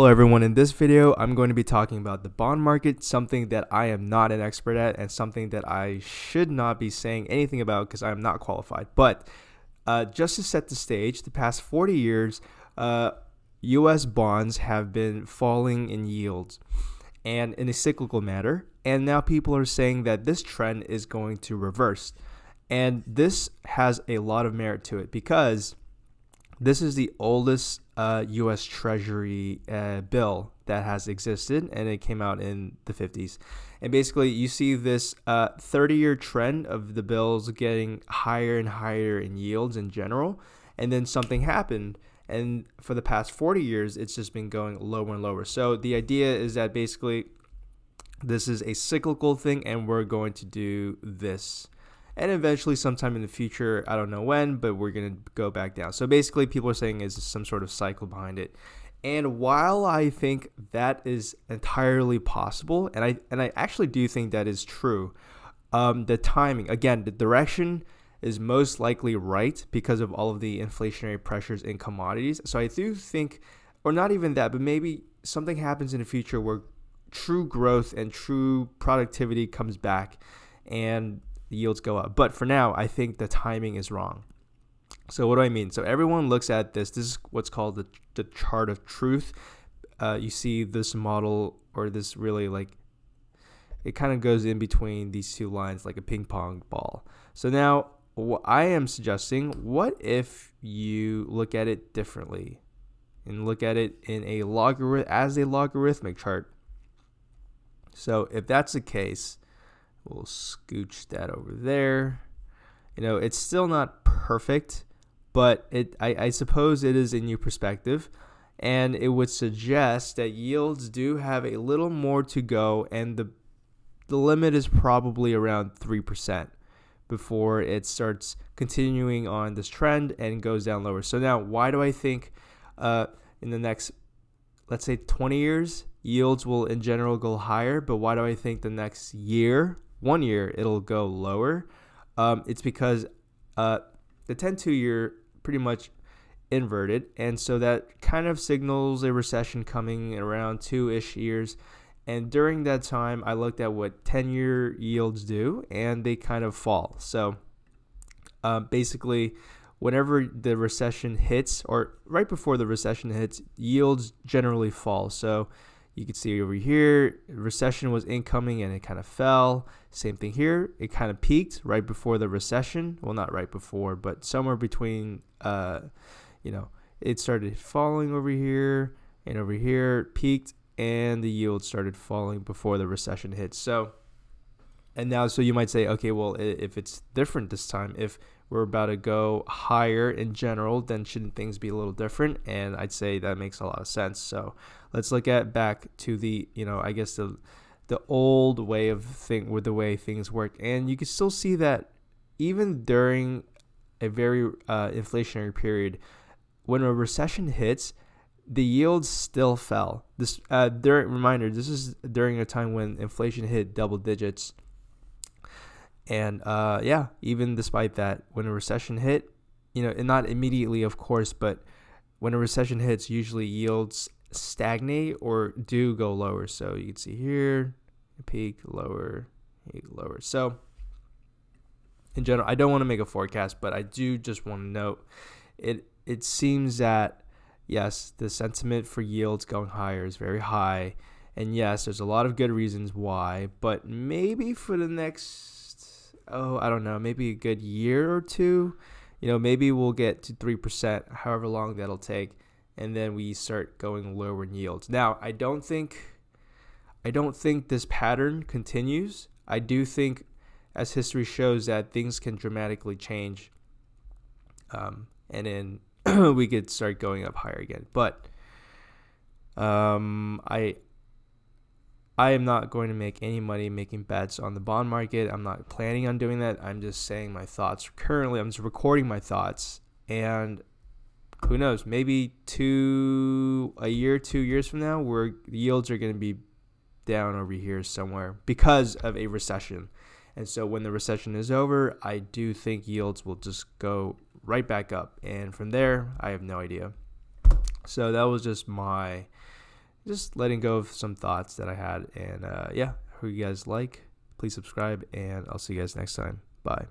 Hello everyone, in this video I'm going to be talking about the bond market, something that I am not an expert at and something that I should not be saying anything about because I am not qualified. But just to set the stage, the past 40 years, US bonds have been falling in yields and in a cyclical manner, and now people are saying that this trend is going to reverse. And this has a lot of merit to it because this is the oldest U.S. Treasury bill that has existed, and it came out in the 50s. And basically, you see this 30-year trend of the bills getting higher and higher in yields in general, and then something happened. And for the past 40 years, it's just been going lower and lower. So the idea is that basically this is a cyclical thing, and we're going to do this. And eventually, sometime in the future, I don't know when, but we're going to go back down. So basically, people are saying is some sort of cycle behind it. And while I think that is entirely possible, and I actually do think that is true, the timing, again, the direction is most likely right because of all of the inflationary pressures in commodities. So I do think, or not even that, but maybe something happens in the future where true growth and true productivity comes back and the yields go up. But for now, I think the timing is wrong. So what do I mean? So everyone looks at this. This is what's called the chart of truth. You see this model, or this really like, it kind of goes in between these two lines like a ping pong ball. So now what I am suggesting, what if you look at it differently and look at it in a logarithmic chart? So if that's the case, we'll scooch that over there. It's still not perfect, but I suppose it is a new perspective, and it would suggest that yields do have a little more to go, and the limit is probably around 3% before it starts continuing on this trend and goes down lower. So now, why do I think in the next, let's say 20 years, yields will in general go higher, but why do I think the next year, 1 year, it'll go lower? It's because the 10-2 year pretty much inverted, and so that kind of signals a recession coming in around 2-ish years. And during that time, I looked at what 10-year yields do, and they kind of fall. So basically, whenever the recession hits, or right before the recession hits, yields generally fall. So you can see over here, recession was incoming and it kind of fell. Same thing here. It kind of peaked right before the recession. Well, not right before, but somewhere between, it started falling over here and over here, peaked, and the yield started falling before the recession hit. So you might say, okay, well, if it's different this time, if we're about to go higher in general, then shouldn't things be a little different? And I'd say that makes a lot of sense. So let's look at back to the, I guess the old way of with the way things work. And you can still see that even during a very inflationary period, when a recession hits, the yields still fell. This this is during a time when inflation hit double digits. And even despite that, when a recession hit, and not immediately, of course, but when a recession hits, usually yields stagnate or do go lower. So you can see here, peak, lower, peak, lower. So in general, I don't want to make a forecast, but I do just want to note it seems that, yes, the sentiment for yields going higher is very high. And yes, there's a lot of good reasons why, but maybe for the next, I don't know, maybe a good year or two, maybe we'll get to 3%, however long that'll take, and then we start going lower in yields. Now, I don't think this pattern continues. I do think, as history shows, that things can dramatically change, and then we could start going up higher again. But I am not going to make any money making bets on the bond market. I'm not planning on doing that. I'm just saying my thoughts. Currently, I'm just recording my thoughts. And who knows, maybe 2 years from now, where the yields are going to be down over here somewhere because of a recession. And so when the recession is over, I do think yields will just go right back up. And from there, I have no idea. So that was just my just letting go of some thoughts that I had. And yeah, who you guys like, please subscribe, and I'll see you guys next time. Bye.